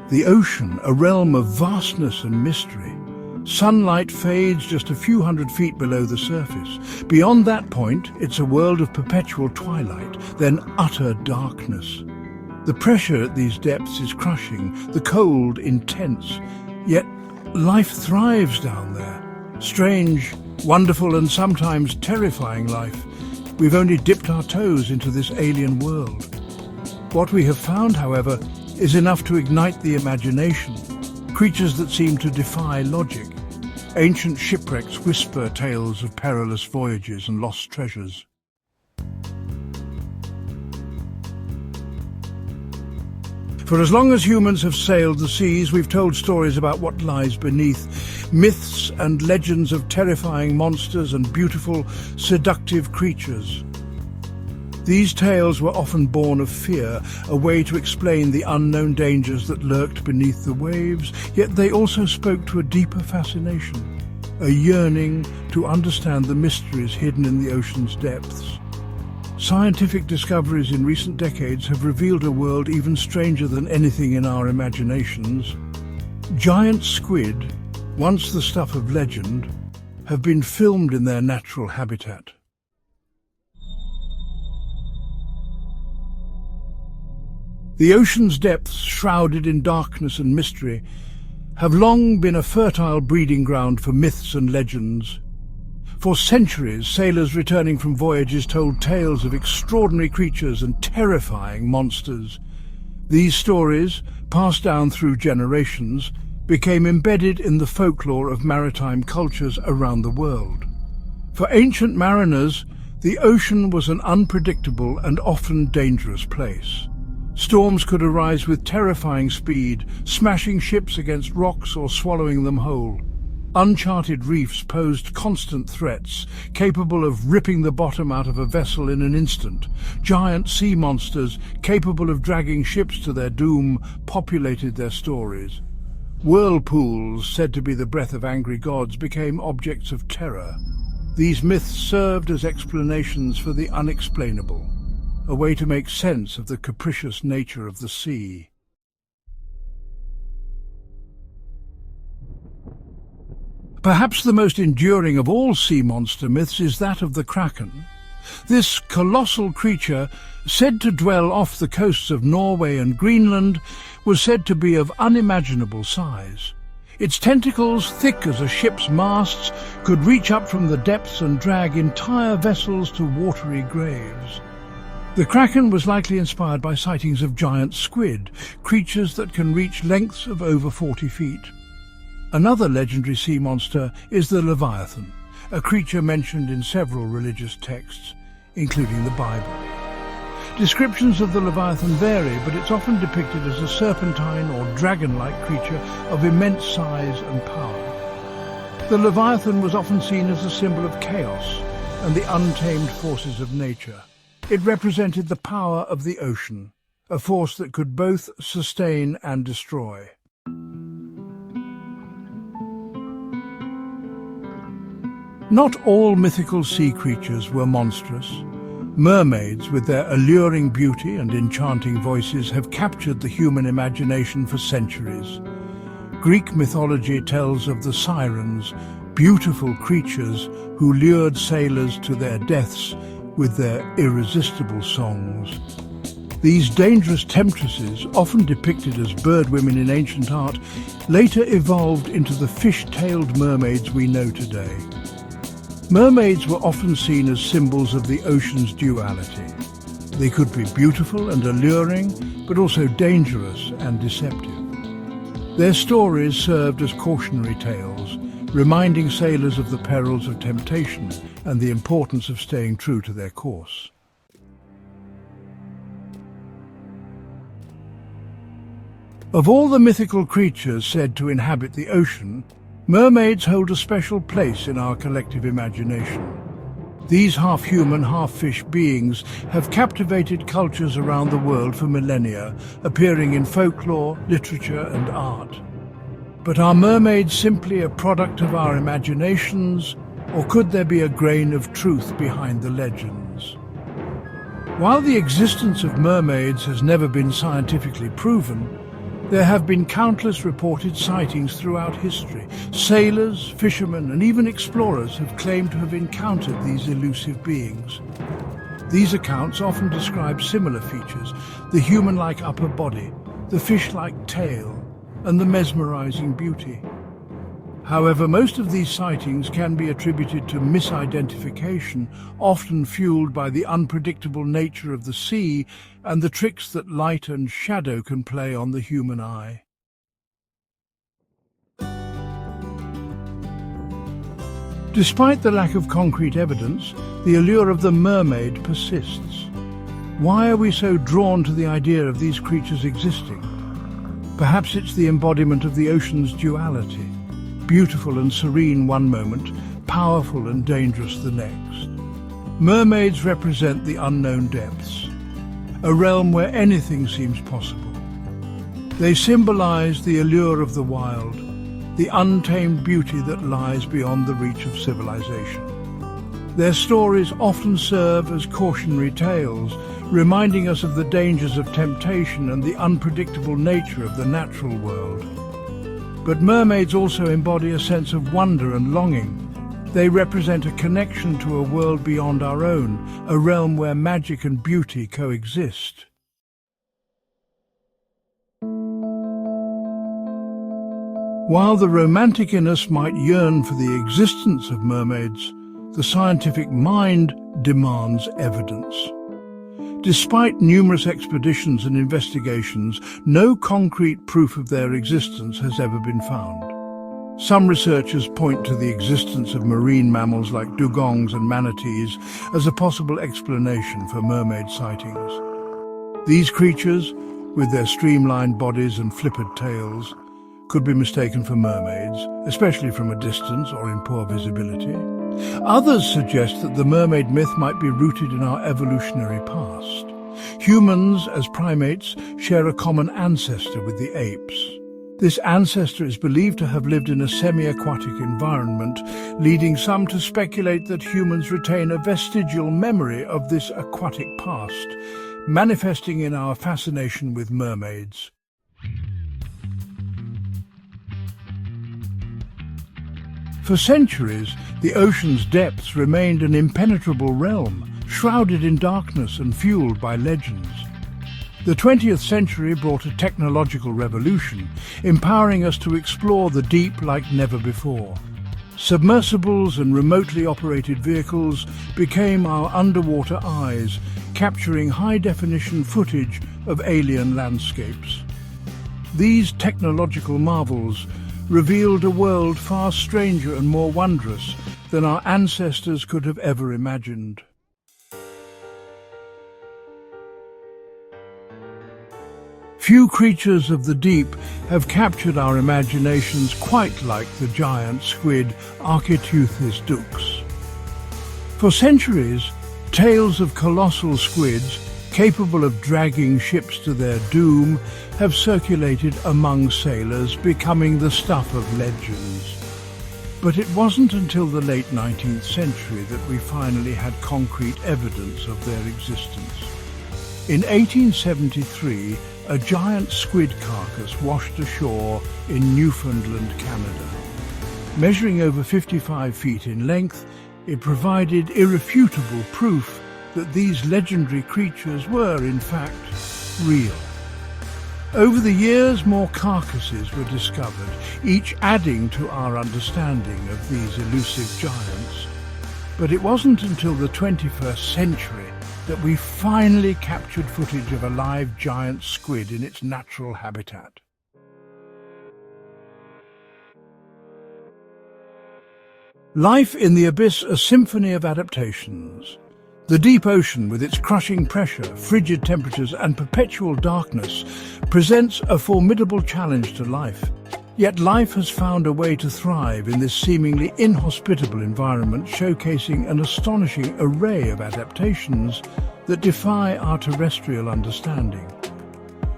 The ocean, a realm of vastness and mystery. Sunlight fades just a few hundred feet below the surface. Beyond that point, it's a world of perpetual twilight, then utter darkness. The pressure at these depths is crushing, the cold intense. Yet life thrives down there. Strange, wonderful and sometimes terrifying life. We've only dipped our toes into this alien world. What we have found, however, is enough to ignite the imagination. Creatures that seem to defy logic. Ancient shipwrecks whisper tales of perilous voyages and lost treasures. For as long as humans have sailed the seas, we've told stories about what lies beneath. Myths and legends of terrifying monsters and beautiful, seductive creatures. These tales were often born of fear, a way to explain the unknown dangers that lurked beneath the waves, yet they also spoke to a deeper fascination, a yearning to understand the mysteries hidden in the ocean's depths. Scientific discoveries in recent decades have revealed a world even stranger than anything in our imaginations. Giant squid, once the stuff of legend, have been filmed in their natural habitat. The ocean's depths, shrouded in darkness and mystery, have long been a fertile breeding ground for myths and legends. For centuries, sailors returning from voyages told tales of extraordinary creatures and terrifying monsters. These stories, passed down through generations, became embedded in the folklore of maritime cultures around the world. For ancient mariners, the ocean was an unpredictable and often dangerous place. Storms could arise with terrifying speed, smashing ships against rocks or swallowing them whole. Uncharted reefs posed constant threats, capable of ripping the bottom out of a vessel in an instant. Giant sea monsters, capable of dragging ships to their doom, populated their stories. Whirlpools, said to be the breath of angry gods, became objects of terror. These myths served as explanations for the unexplainable, a way to make sense of the capricious nature of the sea. Perhaps the most enduring of all sea monster myths is that of the Kraken. This colossal creature, said to dwell off the coasts of Norway and Greenland, was said to be of unimaginable size. Its tentacles, thick as a ship's masts, could reach up from the depths and drag entire vessels to watery graves. The Kraken was likely inspired by sightings of giant squid, creatures that can reach lengths of over 40 feet. Another legendary sea monster is the Leviathan, a creature mentioned in several religious texts, including the Bible. Descriptions of the Leviathan vary, but it's often depicted as a serpentine or dragon-like creature of immense size and power. The Leviathan was often seen as a symbol of chaos and the untamed forces of nature. It represented the power of the ocean, a force that could both sustain and destroy. Not all mythical sea creatures were monstrous. Mermaids, with their alluring beauty and enchanting voices, have captured the human imagination for centuries. Greek mythology tells of the sirens, beautiful creatures who lured sailors to their deaths with their irresistible songs. These dangerous temptresses, often depicted as bird women in ancient art, later evolved into the fish-tailed mermaids we know today. Mermaids were often seen as symbols of the ocean's duality. They could be beautiful and alluring, but also dangerous and deceptive. Their stories served as cautionary tales, reminding sailors of the perils of temptation and the importance of staying true to their course. Of all the mythical creatures said to inhabit the ocean, mermaids hold a special place in our collective imagination. These half-human, half-fish beings have captivated cultures around the world for millennia, appearing in folklore, literature and art. But are mermaids simply a product of our imaginations, or could there be a grain of truth behind the legends? While the existence of mermaids has never been scientifically proven, There have been countless reported sightings throughout history. Sailors, fishermen, and even explorers have claimed to have encountered these elusive beings. These accounts often describe similar features: the human-like upper body, the fish-like tail, and the mesmerizing beauty. However, most of these sightings can be attributed to misidentification, often fueled by the unpredictable nature of the sea and the tricks that light and shadow can play on the human eye. Despite the lack of concrete evidence, the allure of the mermaid persists. Why are we so drawn to the idea of these creatures existing? Perhaps it's the embodiment of the ocean's duality. Beautiful and serene one moment, powerful and dangerous the next. Mermaids represent the unknown depths, a realm where anything seems possible. They symbolize the allure of the wild, the untamed beauty that lies beyond the reach of civilization. Their stories often serve as cautionary tales, reminding us of the dangers of temptation and the unpredictable nature of the natural world. But mermaids also embody a sense of wonder and longing. They represent a connection to a world beyond our own, a realm where magic and beauty coexist. While the romantic in us might yearn for the existence of mermaids, the scientific mind demands evidence. Despite numerous expeditions and investigations, no concrete proof of their existence has ever been found. Some researchers point to the existence of marine mammals like dugongs and manatees as a possible explanation for mermaid sightings. These creatures, with their streamlined bodies and flippered tails, could be mistaken for mermaids, especially from a distance or in poor visibility. Others suggest that the mermaid myth might be rooted in our evolutionary past. Humans, as primates, share a common ancestor with the apes. This ancestor is believed to have lived in a semi-aquatic environment, leading some to speculate that humans retain a vestigial memory of this aquatic past, manifesting in our fascination with mermaids. For centuries, the ocean's depths remained an impenetrable realm, shrouded in darkness and fueled by legends. The 20th century brought a technological revolution, empowering us to explore the deep like never before. Submersibles and remotely operated vehicles became our underwater eyes, capturing high-definition footage of alien landscapes. These technological marvels revealed a world far stranger and more wondrous than our ancestors could have ever imagined. Few creatures of the deep have captured our imaginations quite like the giant squid Architeuthis dux. For centuries, tales of colossal squids, capable of dragging ships to their doom, have circulated among sailors, becoming the stuff of legends. But it wasn't until the late 19th century that we finally had concrete evidence of their existence. In 1873, a giant squid carcass washed ashore in Newfoundland, Canada. Measuring over 55 feet in length, it provided irrefutable proof that these legendary creatures were, in fact, real. Over the years, more carcasses were discovered, each adding to our understanding of these elusive giants. But it wasn't until the 21st century that we finally captured footage of a live giant squid in its natural habitat. Life in the abyss, a symphony of adaptations. The deep ocean, with its crushing pressure, frigid temperatures and perpetual darkness, presents a formidable challenge to life. Yet life has found a way to thrive in this seemingly inhospitable environment, showcasing an astonishing array of adaptations that defy our terrestrial understanding.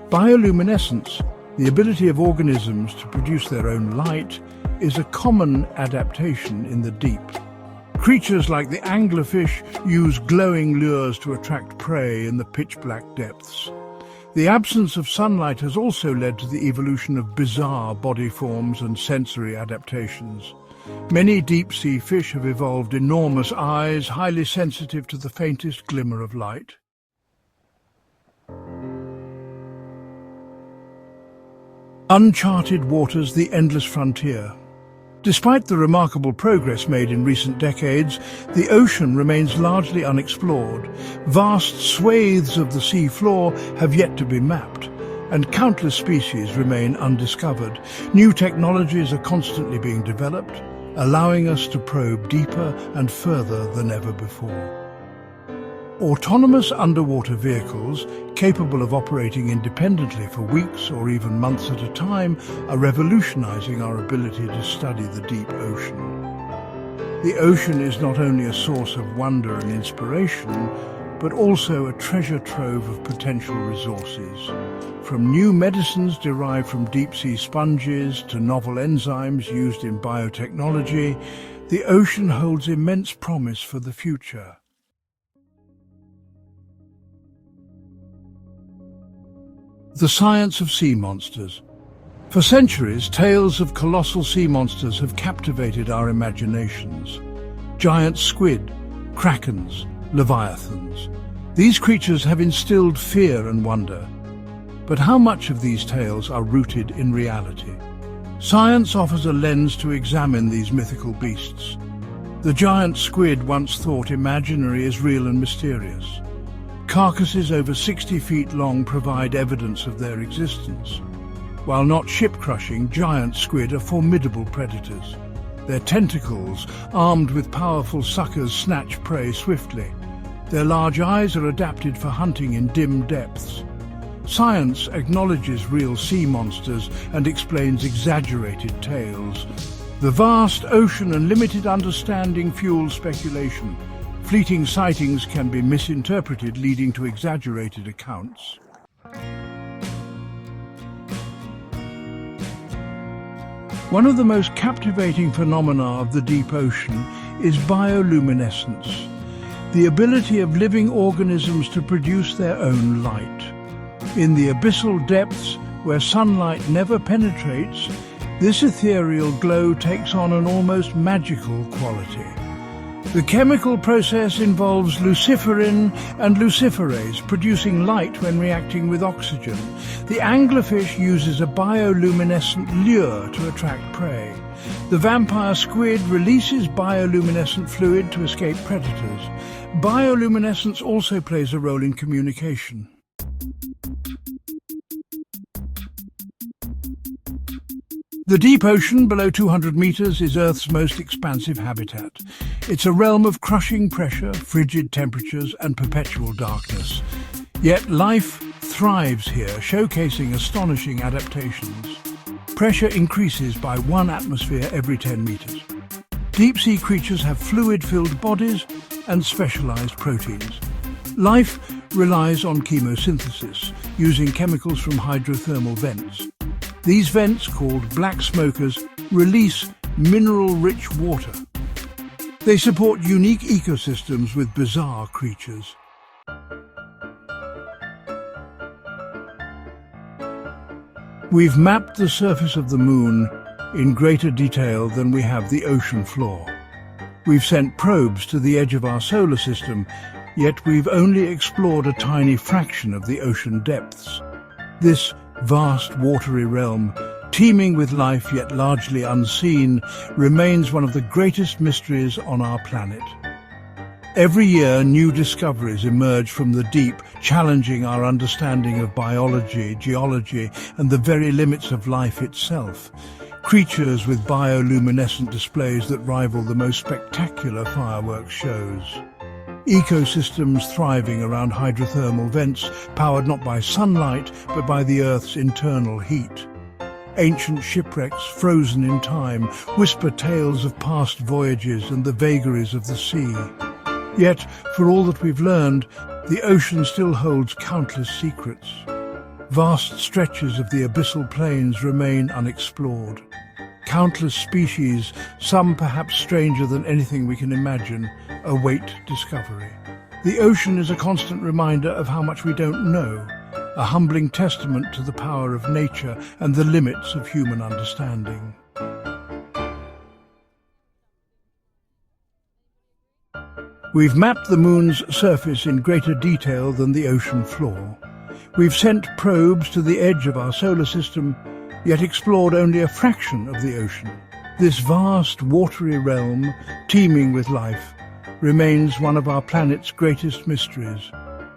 Bioluminescence, the ability of organisms to produce their own light, is a common adaptation in the deep. Creatures like the anglerfish use glowing lures to attract prey in the pitch-black depths. The absence of sunlight has also led to the evolution of bizarre body forms and sensory adaptations. Many deep-sea fish have evolved enormous eyes, highly sensitive to the faintest glimmer of light. Uncharted waters, the endless frontier. Despite the remarkable progress made in recent decades, the ocean remains largely unexplored. Vast swathes of the sea floor have yet to be mapped, and countless species remain undiscovered. New technologies are constantly being developed, allowing us to probe deeper and further than ever before. Autonomous underwater vehicles, capable of operating independently for weeks or even months at a time, are revolutionizing our ability to study the deep ocean. The ocean is not only a source of wonder and inspiration, but also a treasure trove of potential resources. From new medicines derived from deep-sea sponges to novel enzymes used in biotechnology, the ocean holds immense promise for the future. The science of sea monsters. For centuries, tales of colossal sea monsters have captivated our imaginations. Giant squid, krakens, leviathans. These creatures have instilled fear and wonder. But how much of these tales are rooted in reality? Science offers a lens to examine these mythical beasts. The giant squid, once thought imaginary, is real and mysterious. Carcasses over 60 feet long provide evidence of their existence. While not ship-crushing, giant squid are formidable predators. Their tentacles, armed with powerful suckers, snatch prey swiftly. Their large eyes are adapted for hunting in dim depths. Science acknowledges real sea monsters and explains exaggerated tales. The vast ocean and limited understanding fuel speculation. Fleeting sightings can be misinterpreted, leading to exaggerated accounts. One of the most captivating phenomena of the deep ocean is bioluminescence, the ability of living organisms to produce their own light. In the abyssal depths, where sunlight never penetrates, this ethereal glow takes on an almost magical quality. The chemical process involves luciferin and luciferase, producing light when reacting with oxygen. The anglerfish uses a bioluminescent lure to attract prey. The vampire squid releases bioluminescent fluid to escape predators. Bioluminescence also plays a role in communication. The deep ocean, below 200 meters, is Earth's most expansive habitat. It's a realm of crushing pressure, frigid temperatures, and perpetual darkness. Yet life thrives here, showcasing astonishing adaptations. Pressure increases by 1 atmosphere every 10 meters. Deep-sea creatures have fluid-filled bodies and specialized proteins. Life relies on chemosynthesis, using chemicals from hydrothermal vents. These vents, called black smokers, release mineral-rich water. They support unique ecosystems with bizarre creatures. We've mapped the surface of the moon in greater detail than we have the ocean floor. We've sent probes to the edge of our solar system, yet we've only explored a tiny fraction of the ocean depths. This vast watery realm, teeming with life yet largely unseen, remains one of the greatest mysteries on our planet. Every year, new discoveries emerge from the deep, challenging our understanding of biology, geology, and the very limits of life itself. Creatures with bioluminescent displays that rival the most spectacular fireworks shows. Ecosystems thriving around hydrothermal vents, powered not by sunlight, but by the Earth's internal heat. Ancient shipwrecks, frozen in time, whisper tales of past voyages and the vagaries of the sea. Yet, for all that we've learned, the ocean still holds countless secrets. Vast stretches of the abyssal plains remain unexplored. Countless species, some perhaps stranger than anything we can imagine, await discovery. The ocean is a constant reminder of how much we don't know, a humbling testament to the power of nature and the limits of human understanding. We've mapped the moon's surface in greater detail than the ocean floor. We've sent probes to the edge of our solar system, yet explored only a fraction of the ocean. This vast, watery realm, teeming with life, remains one of our planet's greatest mysteries.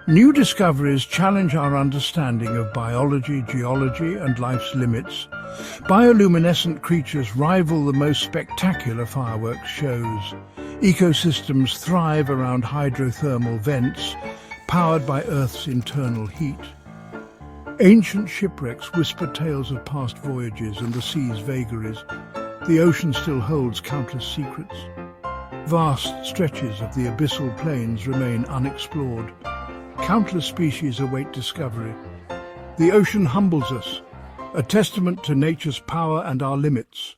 New discoveries challenge our understanding of biology, geology, and life's limits. Bioluminescent creatures rival the most spectacular fireworks shows. Ecosystems thrive around hydrothermal vents, powered by Earth's internal heat. Ancient shipwrecks whisper tales of past voyages and the sea's vagaries. The ocean still holds countless secrets. Vast stretches of the abyssal plains remain unexplored. Countless species await discovery. The ocean humbles us, a testament to nature's power and our limits.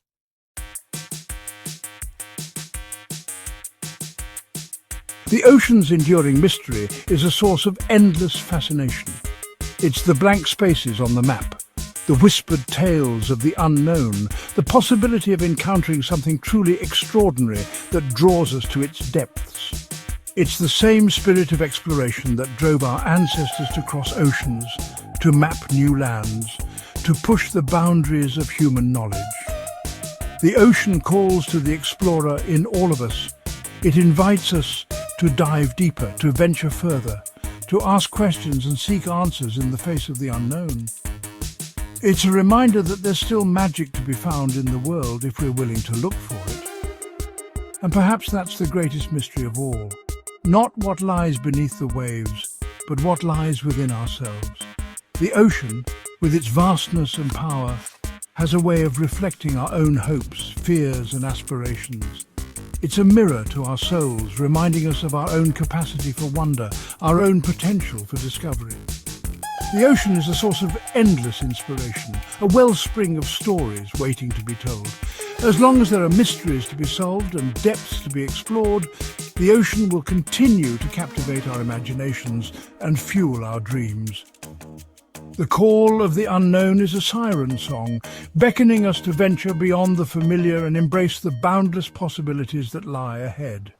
The ocean's enduring mystery is a source of endless fascination. It's the blank spaces on the map, the whispered tales of the unknown, the possibility of encountering something truly extraordinary that draws us to its depths. It's the same spirit of exploration that drove our ancestors to cross oceans, to map new lands, to push the boundaries of human knowledge. The ocean calls to the explorer in all of us. It invites us to dive deeper, to venture further, to ask questions and seek answers in the face of the unknown. It's a reminder that there's still magic to be found in the world if we're willing to look for it. And perhaps that's the greatest mystery of all. Not what lies beneath the waves, but what lies within ourselves. The ocean, with its vastness and power, has a way of reflecting our own hopes, fears and aspirations. It's a mirror to our souls, reminding us of our own capacity for wonder, our own potential for discovery. The ocean is a source of endless inspiration, a wellspring of stories waiting to be told. As long as there are mysteries to be solved and depths to be explored, the ocean will continue to captivate our imaginations and fuel our dreams. The call of the unknown is a siren song, beckoning us to venture beyond the familiar and embrace the boundless possibilities that lie ahead.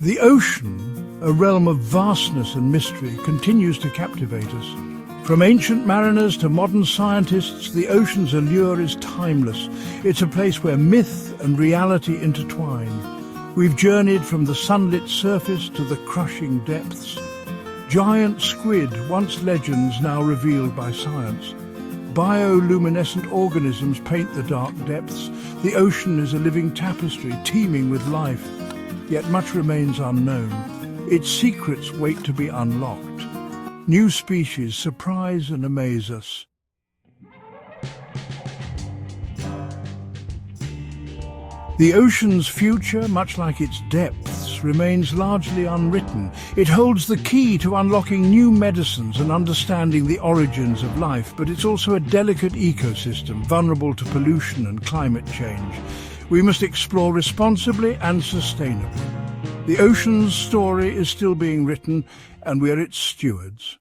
The ocean, a realm of vastness and mystery, continues to captivate us. From ancient mariners to modern scientists, the ocean's allure is timeless. It's a place where myth and reality intertwine. We've journeyed from the sunlit surface to the crushing depths. Giant squid, once legends, now revealed by science. Bioluminescent organisms paint the dark depths. The ocean is a living tapestry teeming with life, yet much remains unknown. Its secrets wait to be unlocked. New species surprise and amaze us. The ocean's future, much like its depths, remains largely unwritten. It holds the key to unlocking new medicines and understanding the origins of life, but it's also a delicate ecosystem, vulnerable to pollution and climate change. We must explore responsibly and sustainably. The ocean's story is still being written, and we are its stewards.